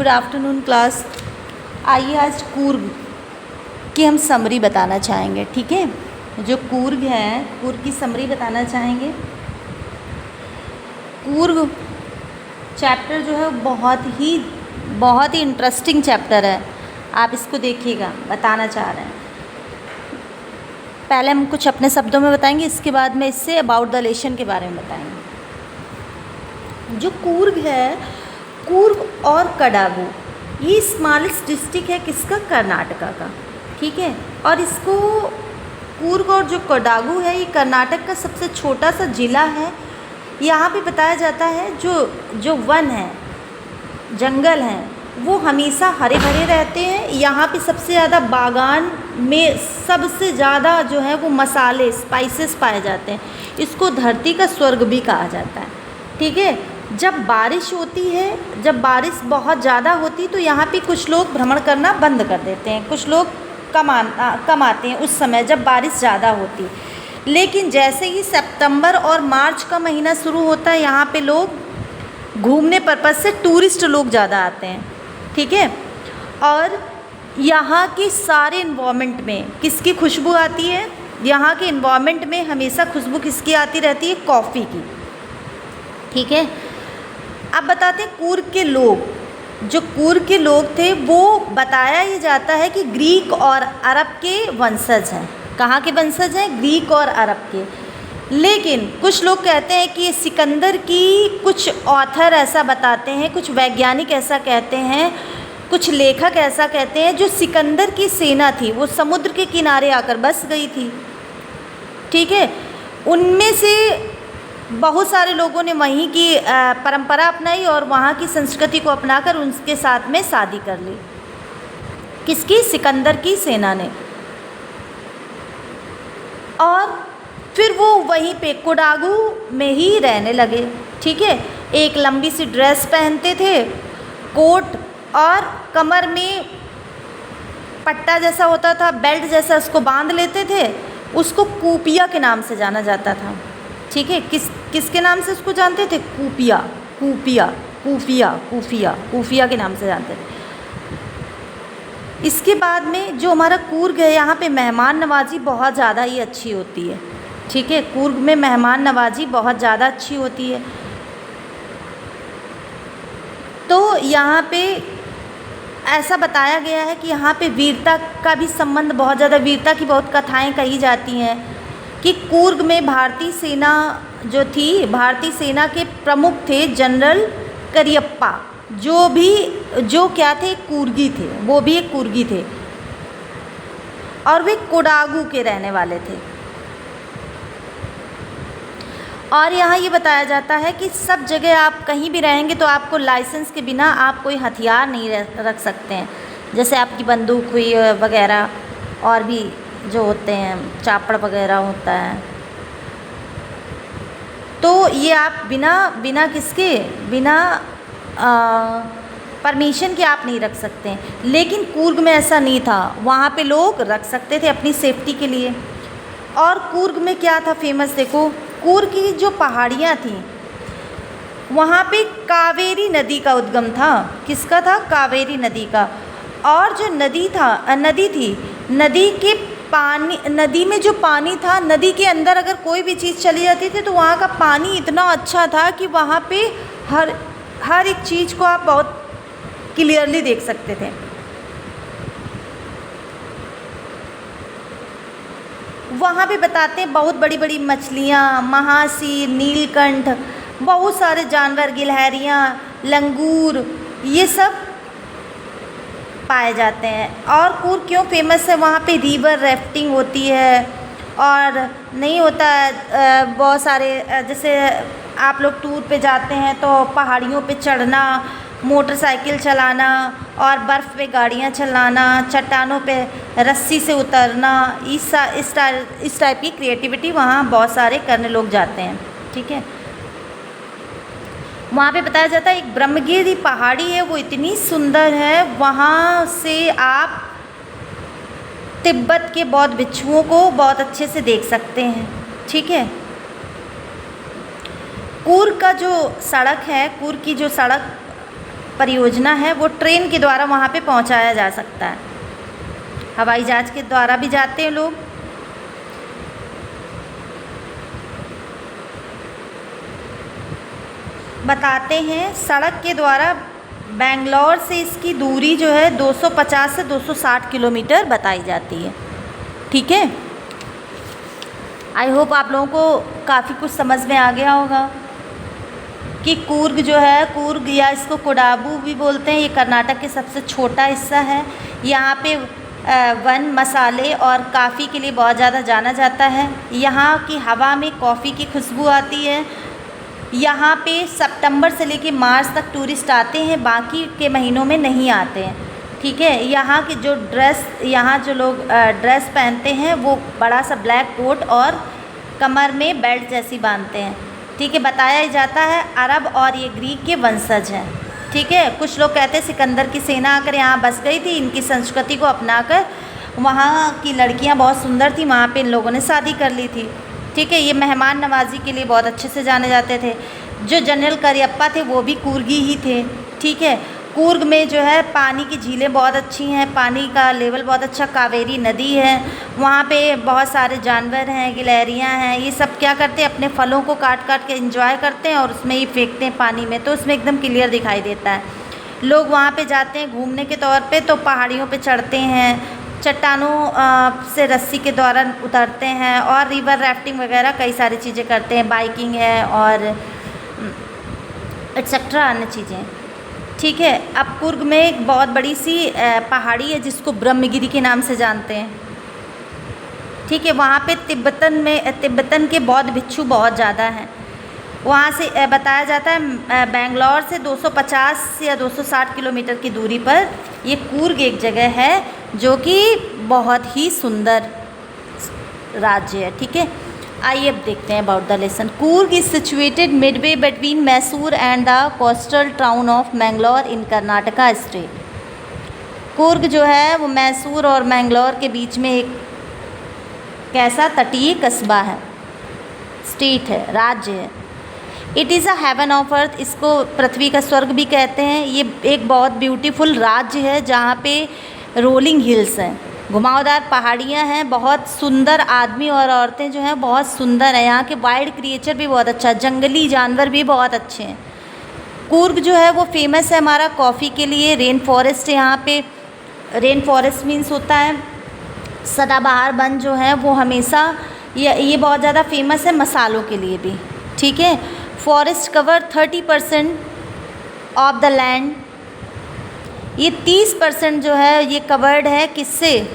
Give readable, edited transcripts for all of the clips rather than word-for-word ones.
Good afternoon class. आइए आज कूर्ग की हम समरी बताना चाहेंगे। ठीक है, जो कूर्ग है कूर्ग की समरी बताना चाहेंगे। कूर्ग चैप्टर जो है बहुत ही इंटरेस्टिंग चैप्टर है। आप इसको देखिएगा, बताना चाह रहे हैं। पहले हम कुछ अपने शब्दों में बताएंगे, इसके बाद में इससे अबाउट द लेशन के बारे में बताएंगे। जो कूर्ग है, कूर्ग और कडागू, ये स्मॉलेस्ट डिस्ट्रिक्ट है किसका? कर्नाटका का। ठीक है, और इसको कूर्ग और जो कोडागू है ये कर्नाटक का सबसे छोटा सा ज़िला है। यहाँ पे बताया जाता है जो वन है, जंगल हैं, वो हमेशा हरे भरे रहते हैं। यहाँ पे सबसे ज़्यादा बागान में सबसे ज़्यादा जो है वो मसाले, स्पाइसेस पाए जाते हैं। इसको धरती का स्वर्ग भी कहा जाता है। ठीक है, जब बारिश होती है, जब बारिश बहुत ज़्यादा होती तो यहाँ पे कुछ लोग भ्रमण करना बंद कर देते हैं, कुछ लोग कम आते हैं उस समय जब बारिश ज़्यादा होती। लेकिन जैसे ही सितंबर और मार्च का महीना शुरू होता है, यहाँ पे लोग घूमने पर्पज़ से टूरिस्ट लोग ज़्यादा आते हैं। ठीक है, और यहाँ के सारे इन्वायरमेंट में किसकी खुशबू आती है? यहाँ के इन्वायरमेंट में हमेशा खुशबू किसकी आती रहती है? कॉफ़ी की। ठीक है, अब बताते हैं कूर्ग के लोग। जो कूर्ग के लोग थे वो बताया ही जाता है कि ग्रीक और अरब के वंशज हैं। कहाँ के वंशज हैं? ग्रीक और अरब के। लेकिन कुछ लोग कहते हैं कि सिकंदर की, कुछ ऑथर ऐसा बताते हैं, कुछ वैज्ञानिक ऐसा कहते हैं, कुछ लेखक ऐसा कहते हैं, जो सिकंदर की सेना थी वो समुद्र के किनारे आकर बस गई थी। ठीक है, उनमें से बहुत सारे लोगों ने वहीं की परंपरा अपनाई और वहाँ की संस्कृति को अपनाकर उनके साथ में शादी कर ली। किसकी? सिकंदर की सेना ने। और फिर वो वहीं पे कोडागू में ही रहने लगे। ठीक है, एक लंबी सी ड्रेस पहनते थे, कोट और कमर में पट्टा जैसा होता था, बेल्ट जैसा, उसको बांध लेते थे। उसको कूपिया के नाम से जाना जाता था। ठीक है, किसके नाम से उसको जानते थे? कूपिया, कूपिया, कूफिया, कूफिया, कूफिया के नाम से जानते थे। इसके बाद में जो हमारा कूर्ग है, यहाँ पे मेहमान नवाजी बहुत ज़्यादा ही अच्छी होती है। ठीक है, कूर्ग में मेहमान नवाजी बहुत ज़्यादा अच्छी होती है। तो यहाँ पे ऐसा बताया गया है कि यहाँ पे वीरता का भी संबंध, बहुत ज़्यादा वीरता की बहुत कथाएं कही जाती हैं कि कूर्ग में भारतीय सेना जो थी, भारतीय सेना के प्रमुख थे जनरल करियप्पा, जो क्या थे? कूर्गी थे। वो भी एक कूर्गी थे और वे कोडागू के रहने वाले थे। और यहाँ ये बताया जाता है कि सब जगह आप कहीं भी रहेंगे तो आपको लाइसेंस के बिना आप कोई हथियार नहीं रख सकते हैं। जैसे आपकी बंदूक हुई वगैरह, और भी जो होते हैं, चापड़ वगैरह होता है, तो ये आप बिना किसके, बिना परमिशन के आप नहीं रख सकते हैं। लेकिन कूर्ग में ऐसा नहीं था, वहाँ पे लोग रख सकते थे अपनी सेफ्टी के लिए। और कूर्ग में क्या था फेमस? देखो, कूर्ग की जो पहाड़ियाँ थीं, वहाँ पे कावेरी नदी का उद्गम था। किसका था? कावेरी नदी का। और जो नदी थी, नदी में जो पानी था, नदी के अंदर अगर कोई भी चीज़ चली जाती थी तो वहाँ का पानी इतना अच्छा था कि वहाँ पे हर एक चीज़ को आप बहुत क्लियरली देख सकते थे। वहाँ पे बताते हैं बहुत बड़ी बड़ी मछलियाँ, महासीर, नीलकंठ, बहुत सारे जानवर, गिलहरियाँ, लंगूर, ये सब पाए जाते हैं। और कूर्ग क्यों फेमस है? वहाँ पे रिवर राफ्टिंग होती है, और नहीं होता है बहुत सारे, जैसे आप लोग टूर पे जाते हैं तो पहाड़ियों पे चढ़ना, मोटरसाइकिल चलाना और बर्फ़ पे गाड़ियाँ चलाना, चट्टानों पे रस्सी से उतरना, इस टाइप की क्रिएटिविटी वहाँ बहुत सारे करने लोग जाते हैं। ठीक है, वहाँ पे बताया जाता है एक ब्रह्मगिरी पहाड़ी है, वो इतनी सुंदर है, वहाँ से आप तिब्बत के बौद्ध भिक्षुओं को बहुत अच्छे से देख सकते हैं। ठीक है, कूर्ग का जो सड़क है, कूर्ग की जो सड़क परियोजना है वो ट्रेन के द्वारा वहाँ पे पहुँचाया जा सकता है। हवाई जहाज़ के द्वारा भी जाते हैं लोग। बताते हैं सड़क के द्वारा बेंगलोर से इसकी दूरी जो है 250 से 260 किलोमीटर बताई जाती है। ठीक है, आई होप आप लोगों को काफ़ी कुछ समझ में आ गया होगा कि कूर्ग जो है, कूर्ग या इसको कोडागू भी बोलते हैं, ये कर्नाटक के सबसे छोटा हिस्सा है। यहाँ पे वन, मसाले और काफ़ी के लिए बहुत ज़्यादा जाना जाता है। यहाँ की हवा में कॉफ़ी की खुशबू आती है। यहाँ पे सितंबर से लेकर मार्च तक टूरिस्ट आते हैं, बाकी के महीनों में नहीं आते हैं। ठीक है, यहाँ की जो ड्रेस, यहाँ जो लोग ड्रेस पहनते हैं वो बड़ा सा ब्लैक कोट और कमर में बेल्ट जैसी बांधते हैं। ठीक है, बताया जाता है अरब और ये ग्रीक के वंशज हैं। ठीक है, कुछ लोग कहते हैं सिकंदर की सेना आकर यहाँ बस गई थी, इनकी संस्कृति को अपनाकर वहाँ की लड़कियाँ बहुत सुंदर थी, वहाँ पे इन लोगों ने शादी कर ली थी। ठीक है, ये मेहमान नवाजी के लिए बहुत अच्छे से जाने जाते थे। जो जनरल करियप्पा थे वो भी कूर्गी ही थे। ठीक है, कूर्ग में जो है पानी की झीलें बहुत अच्छी हैं, पानी का लेवल बहुत अच्छा, कावेरी नदी है, वहाँ पे बहुत सारे जानवर हैं, गिलहरियाँ हैं। ये सब क्या करते हैं, अपने फलों को काट काट के एंजॉय करते हैं और उसमें ही फेंकते हैं पानी में, तो उसमें एकदम क्लियर दिखाई देता है। लोग वहाँ पे जाते हैं घूमने के तौर पे, तो पहाड़ियों पे चढ़ते हैं, चट्टानों से रस्सी के द्वारा उतरते हैं और रिवर राफ्टिंग वगैरह कई सारी चीज़ें करते हैं, बाइकिंग है और एक्सेट्रा अन्य चीज़ें। ठीक है, अब कूर्ग में एक बहुत बड़ी सी पहाड़ी है जिसको ब्रह्मगिरी के नाम से जानते हैं। ठीक है, वहाँ पे तिब्बतन के बौद्ध भिक्षु बहुत ज़्यादा हैं। वहाँ से बताया जाता है बेंगलोर से 250 या 260 किलोमीटर की दूरी पर ये कूर्ग एक जगह है जो कि बहुत ही सुंदर राज्य है। ठीक है, आइए अब देखते हैं about the lesson. Coorg is situated Midway between Mysore and the coastal town of Mangalore in Karnataka state. Coorg जो है वो मैसूर और मैंगलोर के बीच में एक कैसा तटीय कस्बा है, स्टेट है, राज्य है। It is a heaven of earth, इसको पृथ्वी का स्वर्ग भी कहते हैं। ये एक बहुत ब्यूटीफुल राज्य है जहाँ पे रोलिंग हिल्स हैं, घुमावदार पहाड़ियाँ हैं, बहुत सुंदर आदमी और औरतें जो हैं बहुत सुंदर हैं। यहाँ के वाइल्ड क्रिएचर भी बहुत अच्छा, जंगली जानवर भी बहुत अच्छे हैं। कूर्ग जो है वो फेमस है हमारा कॉफ़ी के लिए। रेन फॉरेस्ट है यहाँ पे, रेन फॉरेस्ट मीन्स होता है सदाबहार वन जो है वो हमेशा ये बहुत ज़्यादा फेमस है मसालों के लिए भी। ठीक है, forest cover 30% of the land, ये 30% जो है ये कवर्ड है किससे,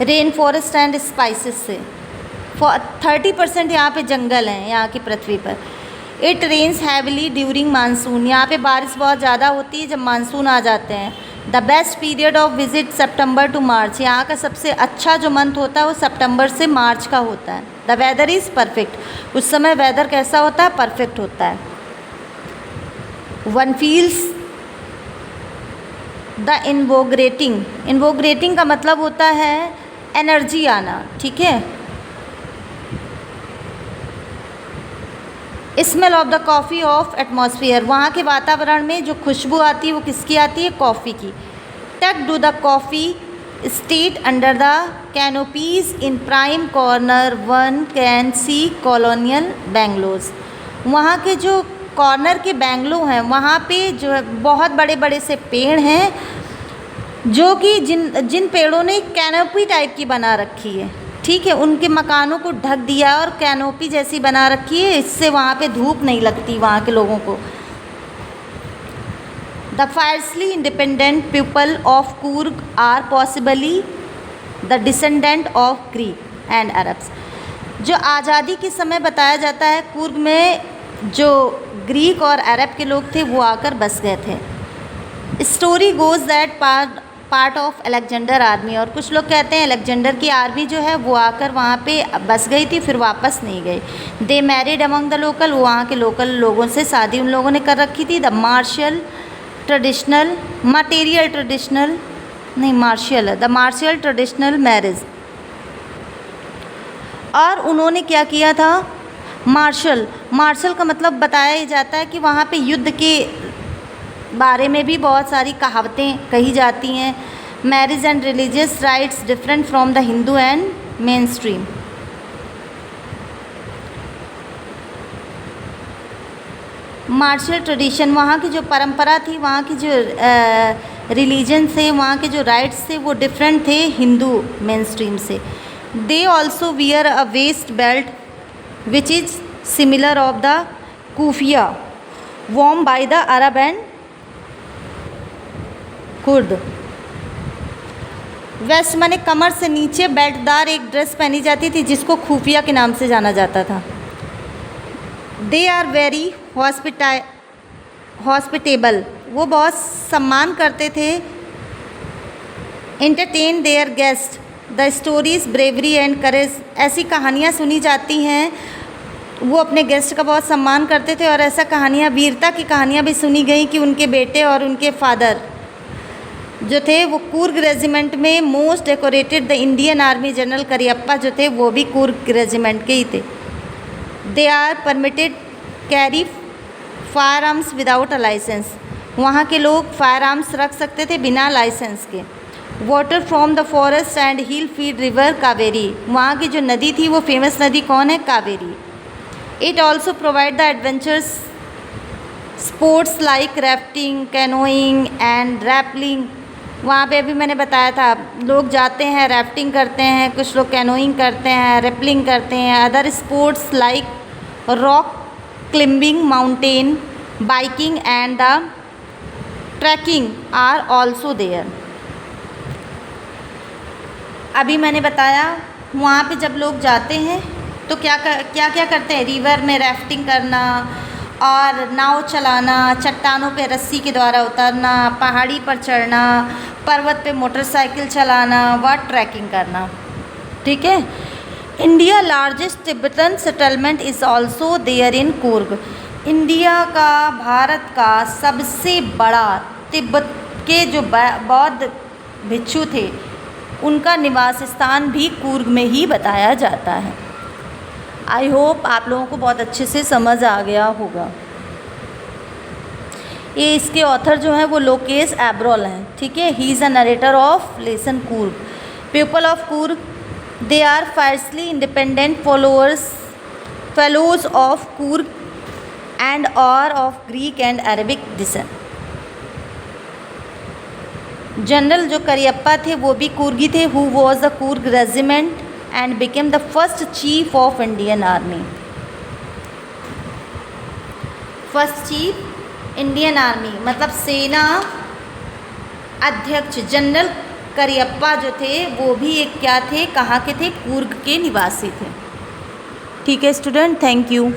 रेन फॉरेस्ट एंड स्पाइसेस से। 30% यहाँ पे जंगल हैं यहाँ की पृथ्वी पर। It rains heavily during monsoon, यहाँ पे बारिश बहुत ज़्यादा होती है जब मानसून आ जाते हैं। The best period of visit September to March, यहाँ का सबसे अच्छा जो मंथ होता है वो सितंबर से मार्च का होता है। द वेदर इज़ परफेक्ट, उस समय वेदर कैसा होता है, परफेक्ट होता है। वन फील्स द इन्वोग्रेटिंग का मतलब होता है एनर्जी आना। ठीक है, smell of the coffee of atmosphere, वहाँ के वातावरण में जो खुशबू आती है वो किसकी आती है, कॉफ़ी की। Tucked into the coffee estate under the canopies in prime corner one can see colonial bungalows, वहाँ के जो कॉर्नर के बेंगलो हैं वहाँ पे जो है बहुत बड़े बड़े से पेड़ हैं जो कि जिन पेड़ों ने कैनोपी टाइप की बना रखी है। ठीक है, उनके मकानों को ढक दिया और कैनोपी जैसी बना रखी है, इससे वहाँ पे धूप नहीं लगती वहाँ के लोगों को। The fiercely independent people of Coorg are possibly the descendant of Greek and Arabs, जो आज़ादी के समय बताया जाता है कूर्ग में जो ग्रीक और अरब के लोग थे वो आकर बस गए थे। Story goes that part of Alexander army, और कुछ लोग कहते हैं अलेक्जेंडर की आर्मी जो है वो आकर वहाँ पे बस गई थी, फिर वापस नहीं गई। दे मैरिड अमंग द लोकल, वहाँ के लोकल लोगों से शादी उन लोगों ने कर रखी थी। द मार्शियल ट्रेडिशनल मैरिज, और उन्होंने क्या किया था, मार्शल, मार्शल का मतलब बताया जाता है कि वहाँ पे युद्ध के बारे में भी बहुत सारी कहावतें कही जाती हैं। Marriage and religious rites different from the Hindu and mainstream. Martial tradition, वहाँ की जो परंपरा थी, वहाँ की जो रिलीजन से, वहाँ के जो राइट्स थे वो डिफरेंट थे हिंदू मेन स्ट्रीम से। They also wear a waist belt which is similar of the kufiya worn by the Arab and Kurd. Waist माने कमर से नीचे बेल्टदार एक ड्रेस पहनी जाती थी जिसको खुफिया के नाम से जाना जाता था। दे आर वेरी हॉस्पिटेबल, वो बहुत सम्मान करते थे। Entertain there guest, the stories bravery and courage, ऐसी कहानियाँ सुनी जाती हैं। वो अपने गेस्ट का बहुत सम्मान करते थे और ऐसा कहानियाँ, वीरता की कहानियाँ भी सुनी गई कि उनके बेटे और उनके फादर जो थे वो कूर्ग रेजिमेंट में most decorated the Indian army general Cariappa जो थे वो भी कूर्ग रेजिमेंट के ही थे। They are permitted carry firearms without a licence, वहाँ के लोग फायर आर्म्स रख सकते थे बिना लाइसेंस के। Water from the forest and hill feed river Kaveri, वहाँ की जो नदी थी वो फेमस नदी कौन है? Kaveri. It also provide the adventures sports like rafting, canoeing and rappelling, वहाँ पे अभी मैंने बताया था लोग जाते हैं, राफ्टिंग करते हैं, कुछ लोग कैनोइंग करते हैं, रैपलिंग करते हैं। Other sports like rock climbing, mountain biking and the trekking are also there. अभी मैंने बताया वहाँ पे जब लोग जाते हैं तो क्या क्या करते हैं, रिवर में राफ्टिंग करना और नाव चलाना, चट्टानों पे रस्सी के द्वारा उतरना, पहाड़ी पर चढ़ना, पर्वत पे मोटरसाइकिल चलाना व ट्रैकिंग करना। ठीक है। India largest Tibetan settlement is also there in Coorg, India का, भारत का सबसे बड़ा तिब्बत के जो बौद्ध भिक्षु थे उनका निवास स्थान भी कूर्ग में ही बताया जाता है। आई होप आप लोगों को बहुत अच्छे से समझ आ गया होगा। ये इसके ऑथर जो हैं वो लोकेश एब्रोल हैं। ठीक है। He is a narrator of lesson Coorg. People of Coorg, they are fiercely independent fellows of Coorg and और of Greek and Arabic descent. General जो करियप्पा थे वो भी कूर्गी थे, who was the Coorg regiment and became the first chief of Indian Army. First chief Indian Army मतलब सेना अध्यक्ष general Cariappa जो थे वो भी एक क्या थे, कहाँ के थे? कूर्ग के निवासी थे। ठीक है स्टूडेंट, थैंक यू।